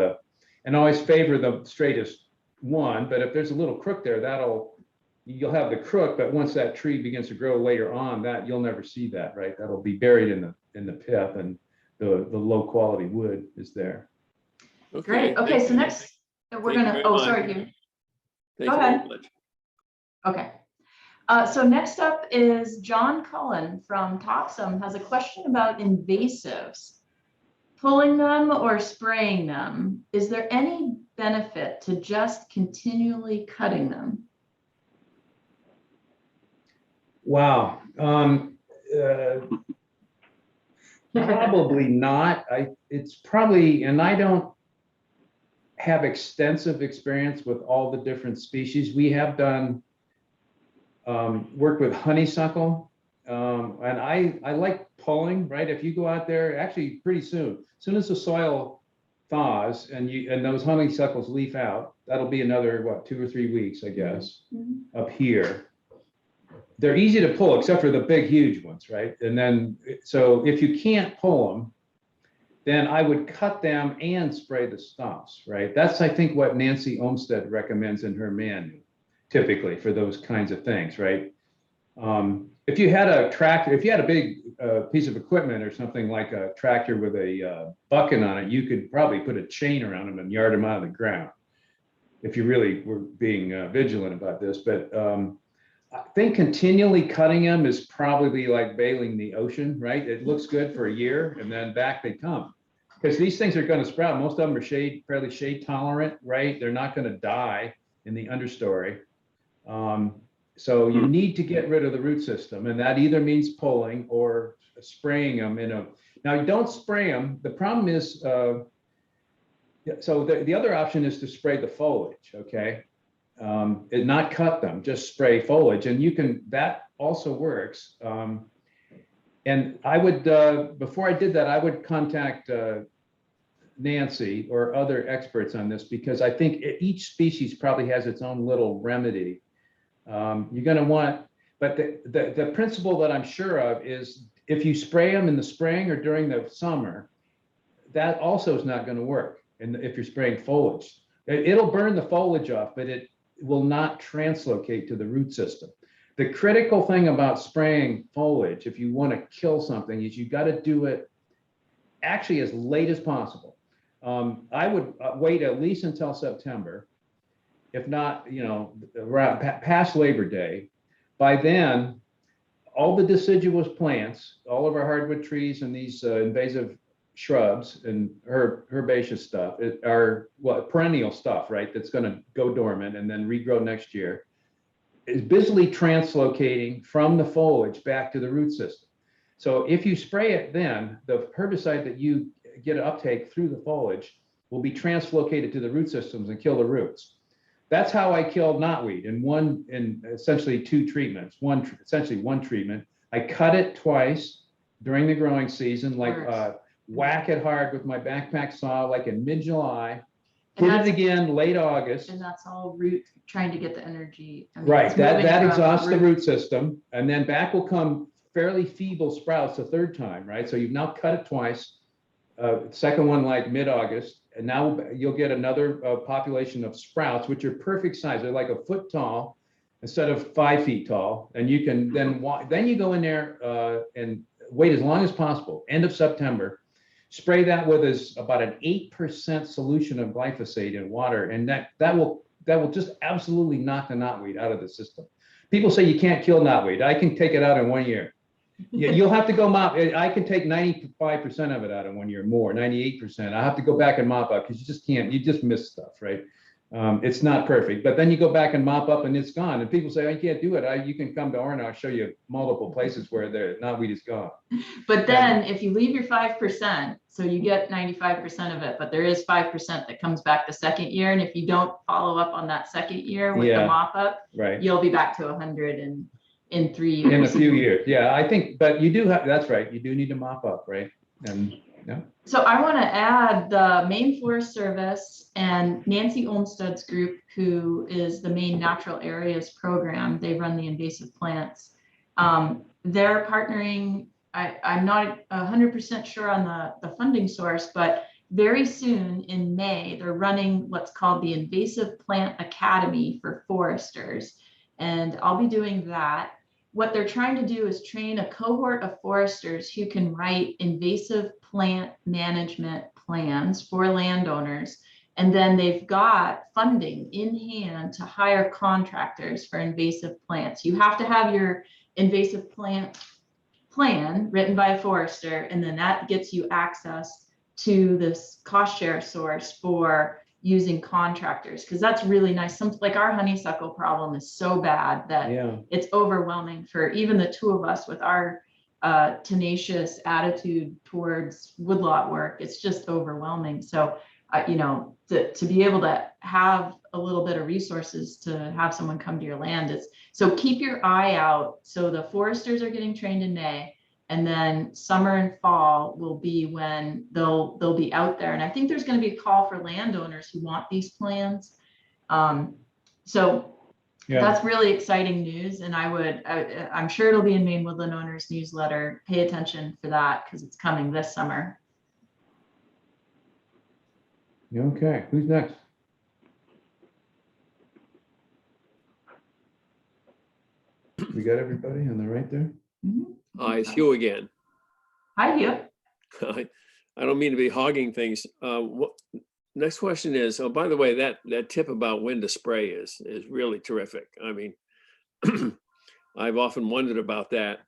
and always favor the straightest one. But if there's a little crook there, you'll have the crook, but once that tree begins to grow later on, that you'll never see that, right? That'll be buried in the pith, and the low quality wood is there. Okay, Great. Okay, so next we're Thank you gonna. very Oh, much. sorry, Hugh. Thank Go you very ahead. much. Okay. So next up is John Cullen from Topsum has a question about invasives. Pulling them or spraying them, is there any benefit to just continually cutting them? Wow. Probably not. It's probably, and I don't have extensive experience with all the different species. We have done work with honeysuckle, and I like pulling, right? If you go out there, actually pretty soon as the soil thaws and those honeysuckles leaf out, that'll be another 2 or 3 weeks, I guess, up here. they're easy to pull except for the big, huge ones, right? And then, so if you can't pull them, then I would cut them and spray the stumps, right? That's, I think, what Nancy Olmsted recommends in her manual, typically for those kinds of things, right? If you had a tractor, if you had a big piece of equipment or something like a tractor with a bucket on it, you could probably put a chain around them and yard them out of the ground if you really were being vigilant about this. But I think continually cutting them is probably like bailing the ocean, right? It looks good for a year and then back they come. Because these things are going to sprout. Most of them are fairly shade tolerant, right? They're not going to die in the understory. So you need to get rid of the root system, and that either means pulling or spraying them now you don't spray them. The problem is, so the other option is to spray the foliage, okay? And not cut them, just spray foliage. And that also works. And I would, before I did that, I would contact Nancy or other experts on this, because I think each species probably has its own little remedy. You're going to want, but the principle that I'm sure of is if you spray them in the spring or during the summer, that also is not going to work. And if you're spraying foliage, it'll burn the foliage off, but it will not translocate to the root system. The critical thing about spraying foliage, if you want to kill something, is you got to do it actually as late as possible. I would wait at least until September, if not, around past Labor Day. By then, all the deciduous plants, all of our hardwood trees and these invasive shrubs and herbaceous stuff are perennial stuff, right? That's going to go dormant and then regrow next year, is busily translocating from the foliage back to the root system. So if you spray it then, the herbicide that you get uptake through the foliage will be translocated to the root systems and kill the roots. That's how I killed knotweed in essentially two treatments. Essentially one treatment. I cut it twice during the growing season, like whack it hard with my backpack saw, like in mid-July. Hit it again late August. And that's all root, trying to get the energy. Right, that exhausts the root system, and then back will come fairly feeble sprouts the third time, right? So you've now cut it twice. Second one like mid-August, and now you'll get another population of sprouts, which are perfect size. They're like a foot tall instead of 5 feet tall, and you can then you go in there and wait as long as possible. End of September, spray that with about an 8% solution of glyphosate in water, and that will just absolutely knock the knotweed out of the system. People say you can't kill knotweed. I can take it out in 1 year. Yeah, you'll have to go mop. I can take 95% of it out in 1 year, more 98%. I have to go back and mop up because you just can't. You just miss stuff, right? It's not perfect, but then you go back and mop up and it's gone. And people say, I can't do it. You can come to Orange. I'll show you multiple places where the knotweed is gone. But then if you leave your 5%, so you get 95% of it, but there is 5% that comes back the second year. And if you don't follow up on that second year with the mop up, right, you'll be back to 100 in 3 years. In a few years. Yeah, I think, but you do have, that's right. You do need to mop up, right? And yeah. So I want to add the Maine Forest Service and Nancy Olmsted's group, who is the Maine Natural Areas Program. They run the invasive plants. They're partnering. I'm not 100% sure on the funding source, but very soon in May, they're running what's called the Invasive Plant Academy for foresters. And I'll be doing that. What they're trying to do is train a cohort of foresters who can write invasive plant management plans for landowners. And then they've got funding in hand to hire contractors for invasive plants. You have to have your invasive plant plan written by a forester, and then that gets you access to this cost share source for using contractors, because that's really nice. Like our honeysuckle problem is so bad that it's overwhelming for even the two of us with our tenacious attitude towards woodlot work. It's just overwhelming. So, to be able to have a little bit of resources to have someone come to your land is, so keep your eye out. So the foresters are getting trained in May, and then summer and fall will be when they'll be out there. And I think there's going to be a call for landowners who want these plans. So Yeah. That's really exciting news. And I'm sure it'll be in Maine Woodland Owners newsletter. Pay attention for that because it's coming this summer. Okay, who's next? We got everybody on the right there? It's Hugh again. Hi, Hugh. I don't mean to be hogging things. Next question is, oh, by the way, that tip about when to spray is really terrific. I mean, I've often wondered about that,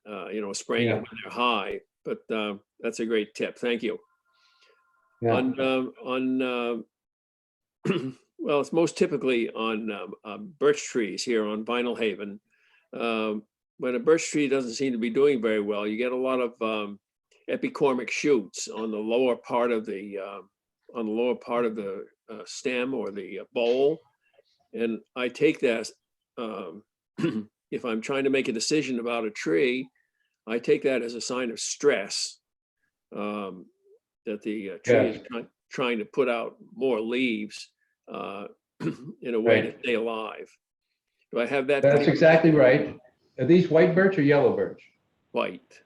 spraying it when they're high, but that's a great tip. Thank you. Yeah. Well, it's most typically on birch trees here on Vinyl Haven. When a birch tree doesn't seem to be doing very well, you get a lot of epicormic shoots on the lower part of the stem or the bowl, and I take that if I'm trying to make a decision about a tree, I take that as a sign of stress, that the tree is trying to put out more leaves in a way to stay alive. Do I have that? That's exactly right. Are these white birch or yellow birch? White.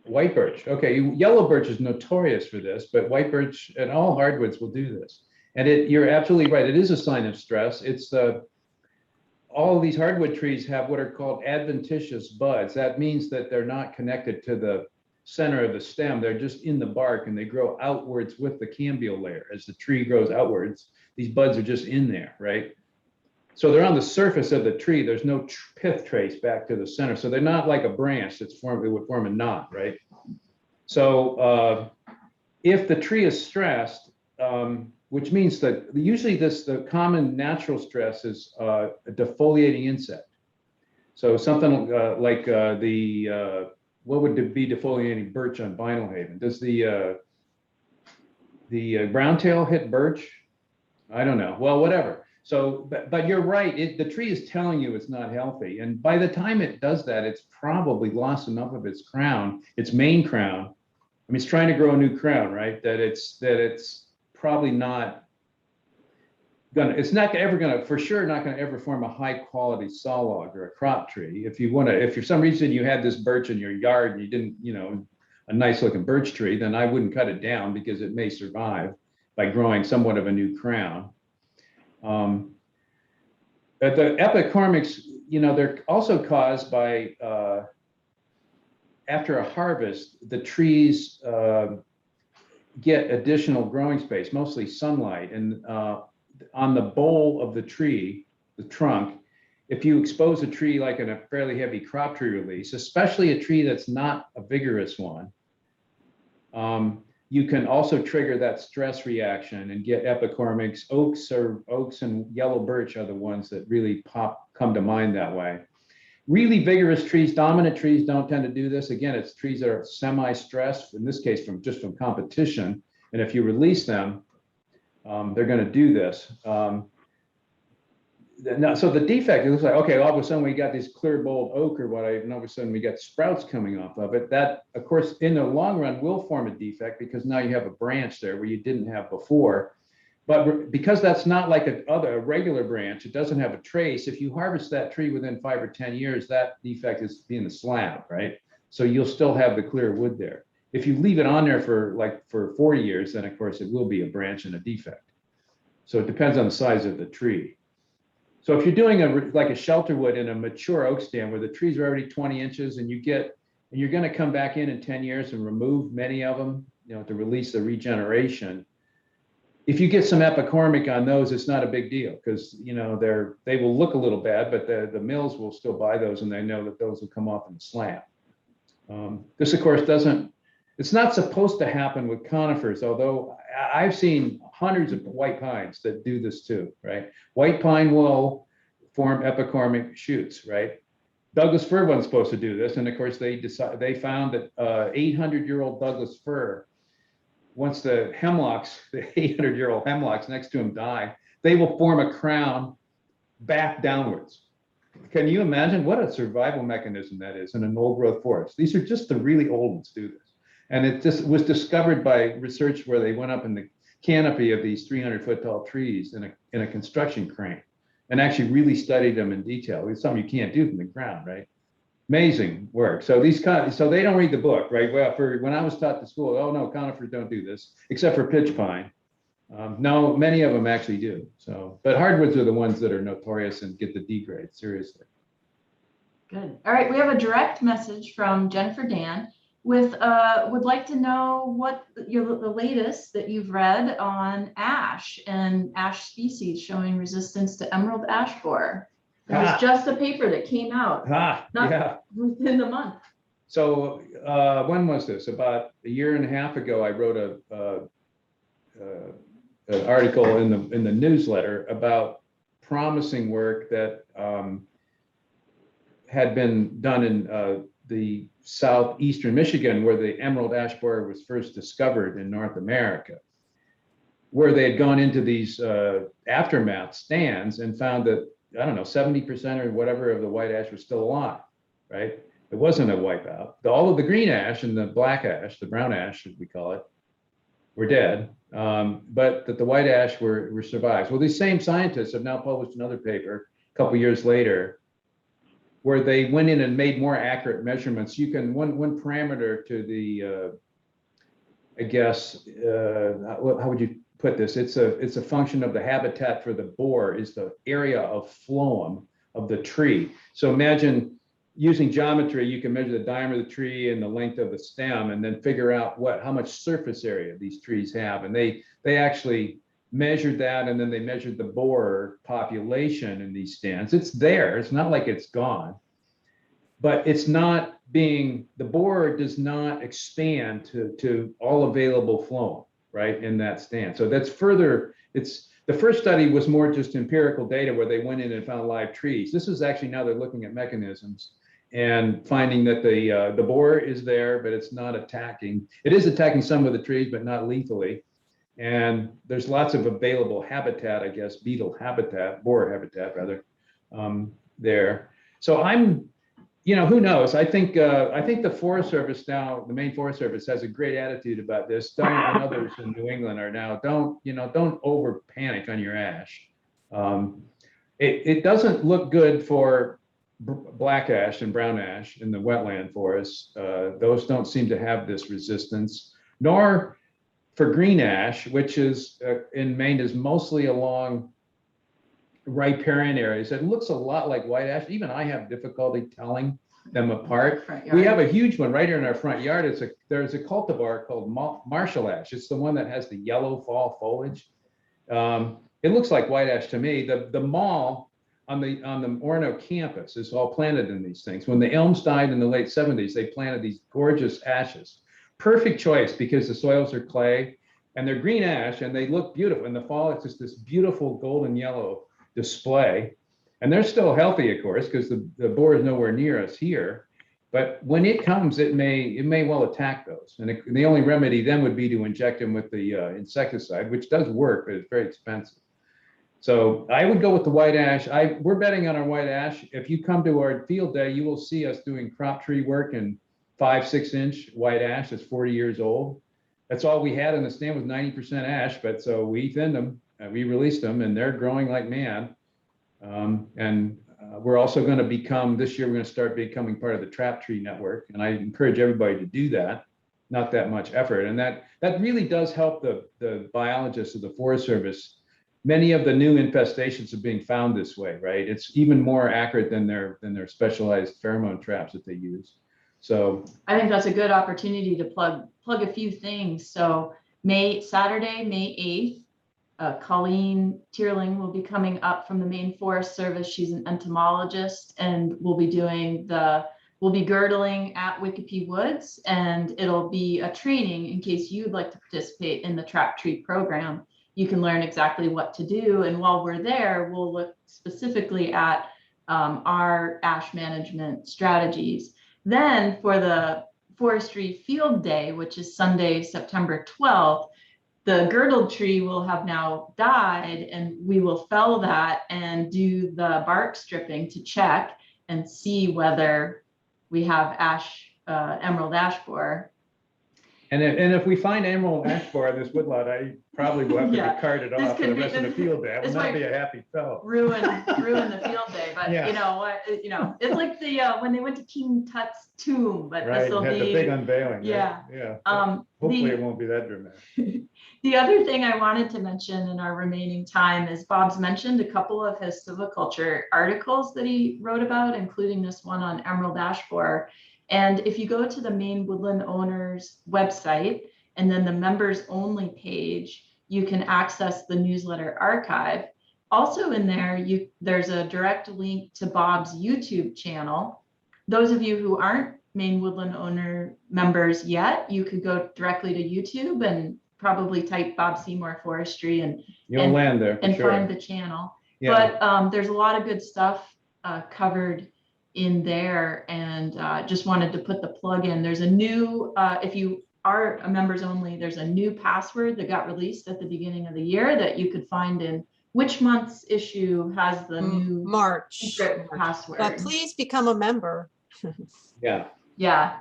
White birch. Okay, yellow birch is notorious for this, but white birch and all hardwoods will do this. And you're absolutely right. It is a sign of stress. It's all of these hardwood trees have what are called adventitious buds. That means that they're not connected to the center of the stem. They're just in the bark and they grow outwards with the cambial layer. As the tree grows outwards, these buds are just in there, right? So they're on the surface of the tree. There's no pith trace back to the center. So they're not like a branch that's formed, it would form a knot, right? So if the tree is stressed, which means that usually the common natural stress is a defoliating insect. So something like what would be defoliating birch on Vinyl Haven? Does the brown tail hit birch? I don't know. Well, whatever. So, but you're right. The tree is telling you it's not healthy, and by the time it does that, it's probably lost enough of its crown, its main crown. I mean, it's trying to grow a new crown, right? That it's probably not gonna. It's not ever gonna, for sure, not gonna ever form a high quality saw log or a crop tree. If you want to, if for some reason you had this birch in your yard and you didn't, a nice looking birch tree, then I wouldn't cut it down because it may survive by growing somewhat of a new crown. But the epicormics, they're also caused by, after a harvest, the trees get additional growing space, mostly sunlight. And on the bole of the tree, the trunk, if you expose a tree like in a fairly heavy crop tree release, especially a tree that's not a vigorous one, you can also trigger that stress reaction and get epicormics. Oaks and yellow birch are the ones that really come to mind that way. Really vigorous trees, dominant trees don't tend to do this. Again, it's trees that are semi-stressed, in this case from competition. And if you release them, they're going to do this. Now, so the defect, it looks like, okay, all of a sudden we got this clear bold oak or what, and all of a sudden we got sprouts coming off of it. That, of course, in the long run will form a defect because now you have a branch there where you didn't have before. But because that's not like a regular branch, it doesn't have a trace. If you harvest that tree within 5 or 10 years, that defect is in the slab, right? So you'll still have the clear wood there. If you leave it on there for 4 years, then of course it will be a branch and a defect. So it depends on the size of the tree. So if you're doing like a shelter wood in a mature oak stand where the trees are already 20 inches and you're going to come back in 10 years and remove many of them, to release the regeneration. If you get some epicormic on those, it's not a big deal because, they will look a little bad, but the mills will still buy those and they know that those will come off in the slab. This, of course, it's not supposed to happen with conifers, although I've seen hundreds of white pines that do this too, right? White pine will form epicormic shoots, right? Douglas fir wasn't supposed to do this. And of course, they found that 800-year-old Douglas fir, once the 800-year-old hemlocks next to them die, they will form a crown back downwards. Can you imagine what a survival mechanism that is in an old growth forest? These are just the really old ones do this. And it just was discovered by research where they went up in the canopy of these 300-foot tall trees in a construction crane and actually really studied them in detail. It's something you can't do from the ground, right? Amazing work. So so they don't read the book, right? Well, when I was taught to school, oh no, conifers don't do this, except for pitch pine. No, many of them actually do. So, but hardwoods are the ones that are notorious and get the D grade, seriously. Good. All right, we have a direct message from Jennifer Dan would like to know what the latest that you've read on ash and ash species showing resistance to emerald ash borer. There was just a paper that came out within the month. So when was this? About a year and a half ago, I wrote an article in the newsletter about promising work that had been done in the southeastern Michigan, where the emerald ash borer was first discovered in North America, where they had gone into these aftermath stands and found that, I don't know, 70% or whatever of the white ash was still alive, right? It wasn't a wipeout. All of the green ash and the black ash, the brown ash, as we call it, were dead, but that the white ash were survived. Well, these same scientists have now published another paper a couple years later, where they went in and made more accurate measurements. You can, one parameter to the, I guess, how would you put this? It's a function of the habitat for the borer is the area of phloem of the tree. So imagine using geometry, you can measure the diameter of the tree and the length of the stem, and then figure out how much surface area these trees have. And they actually measured that, and then they measured the borer population in these stands. It's there. It's not like it's gone, but it's not the borer does not expand to all available phloem, right, in that stand. So that's further, the first study was more just empirical data where they went in and found live trees. This is actually, now they're looking at mechanisms and finding that the borer is there, but it's not attacking. It is attacking some of the trees, but not lethally. And there's lots of available habitat, I guess, beetle habitat, borer habitat rather, there. So who knows? I think the Forest Service now, the Maine Forest Service, has a great attitude about this. And others in New England are now, don't over panic on your ash. It doesn't look good for black ash and brown ash in the wetland forests. Those don't seem to have this resistance, nor for green ash, which is in Maine, is mostly along riparian areas. It looks a lot like white ash. Even I have difficulty telling them apart. We have a huge one right here in our front yard. There's a cultivar called Marshall ash. It's the one that has the yellow fall foliage. It looks like white ash to me. The mall on the Orono campus is all planted in these things. When the elms died in the late 70s, they planted these gorgeous ashes. Perfect choice because the soils are clay and they're green ash and they look beautiful. In the fall, it's just this beautiful golden yellow display. And they're still healthy, of course, because the borer is nowhere near us here. But when it comes, it may well attack those. And the only remedy then would be to inject them with the insecticide, which does work, but it's very expensive. So I would go with the white ash. We're betting on our white ash. If you come to our field day, you will see us doing crop tree work in 5-6 inch white ash that's 40 years old. That's all we had in the stand was 90% ash, but so we thinned them, we released them, and they're growing like mad. We're also going to this year, we're going to start becoming part of the trap tree network. And I encourage everybody to do that, not that much effort. And that really does help the biologists of the Forest Service. Many of the new infestations are being found this way, right? It's even more accurate than their specialized pheromone traps that they use. So I think that's a good opportunity to plug a few things. So Saturday, May 8th, Colleen Tierling will be coming up from the Maine Forest Service. She's an entomologist, and we'll be girdling at Wikipedia Woods, and it'll be a training in case you'd like to participate in the trap tree program. You can learn exactly what to do. And while we're there, we'll look specifically at our ash management strategies. Then for the Forestry Field Day, which is Sunday, September 12th, the girdled tree will have now died, and we will fell that and do the bark stripping to check and see whether we have emerald ash borer. And if we find emerald ash borer on this woodlot, I probably will have to Yeah. be carted This off for could the be- rest of the field day. I will this not might be a happy fellow. ruin the field day, but Yeah. you know what, it's like the, when they went to King Tut's tomb, but Right, this will had the big be, unveiling. right? yeah. Yeah. um, Hopefully the- it won't be that dramatic. The other thing I wanted to mention in our remaining time is Bob's mentioned a couple of his silviculture articles that he wrote about, including this one on emerald ash borer. And if you go to the Maine Woodland Owners website and then the members only page, you can access the newsletter archive. Also in there, there's a direct link to Bob's YouTube channel. Those of you who aren't Maine Woodland Owner members yet, you could go directly to YouTube and probably type Bob Seymour Forestry and You'll land there for and sure. find the channel. Yeah. But there's a lot of good stuff covered in there, and just wanted to put the plug in. There's a new, if you are a members only, there's a new password that got released at the beginning of the year that you could find in which month's issue has the new March. secret password. But please become a member. Yeah. Yeah.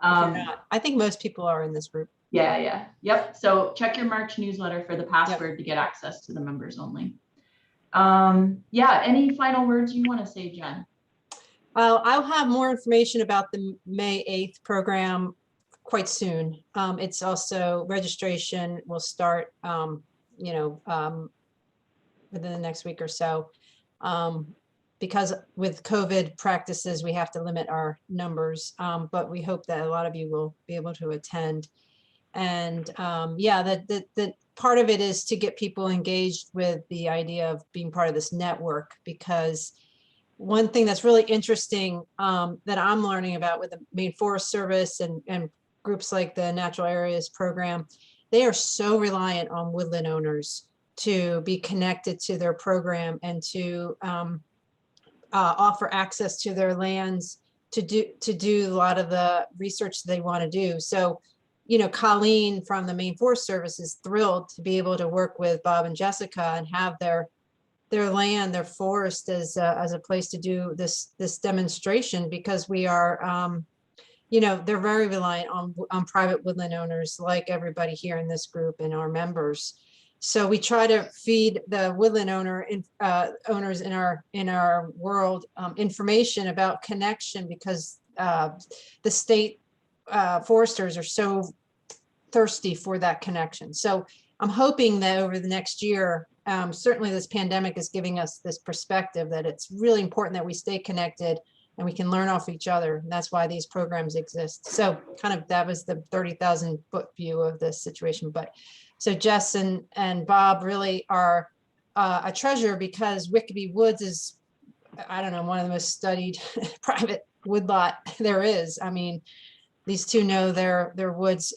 If you're not. I think most people are in this group. Yeah. Yep. So check your March newsletter for the password to get access to the members only. Yeah. Any final words you want to say, Jen? I'll have more information about the May 8th program quite soon. It's also registration will start, within the next week or so. Because with COVID practices, we have to limit our numbers, but we hope that a lot of you will be able to attend. And the part of it is to get people engaged with the idea of being part of this network, because one thing that's really interesting that I'm learning about with the Maine Forest Service and groups like the Natural Areas Program, they are so reliant on woodland owners to be connected to their program and to offer access to their lands to do a lot of the research they want to do. So, Colleen from the Maine Forest Service is thrilled to be able to work with Bob and Jessica and have their land, their forest as a place to do this demonstration, because we are, they're very reliant on private woodland owners like everybody here in this group and our members. So we try to feed the woodland owners in our world information about connection, because the state foresters are so thirsty for that connection. So I'm hoping that over the next year, certainly this pandemic is giving us this perspective that it's really important that we stay connected and we can learn off each other. And that's why these programs exist. So that was the 30,000 foot view of this situation. But so Jess and Bob really are a treasure, because Wickeby Woods is, I don't know, one of the most studied private woodlot there is. I mean, these two know their woods,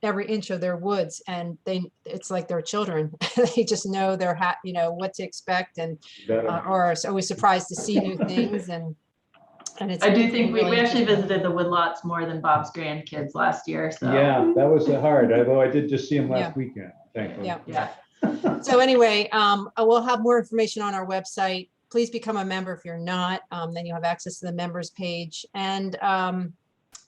every inch of their woods, and it's like their children. They just know what to expect, and are always surprised to see new things. And it's, I do think we really actually interesting. visited the woodlots more than Bob's grandkids last year. So Yeah, that was hard, although I did just see him last Yeah. weekend, thankfully. Yeah. yeah. So anyway, we'll have more information on our website. Please become a member if you're not. Then you'll have access to the members page, and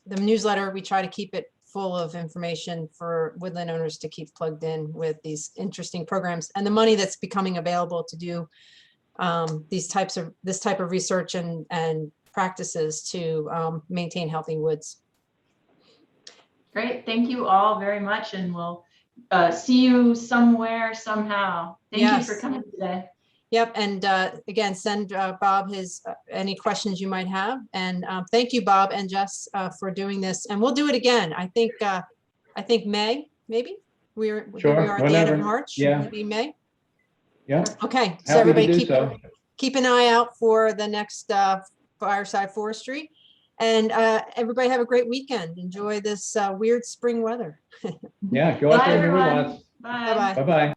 the newsletter. We try to keep it full of information for woodland owners to keep plugged in with these interesting programs and the money that's becoming available to do this type of research and practices to maintain healthy woods. Great. Thank you all very much. And we'll see you somewhere, somehow. Thank you for Yes. coming today. Yep. And again, send Bob his any questions you might have. And thank you, Bob and Jess, for doing this. And we'll do it again. I think May, maybe. We are Sure, at the end whenever. of March. Yeah. Maybe May. Yeah, Okay. So happy to everybody do so. keep an eye out for the next Fireside Forestry. And everybody have a great weekend. Enjoy this weird spring weather. Yeah, go out Bye, there and do everyone. lots. Bye. Bye-bye. Bye-bye.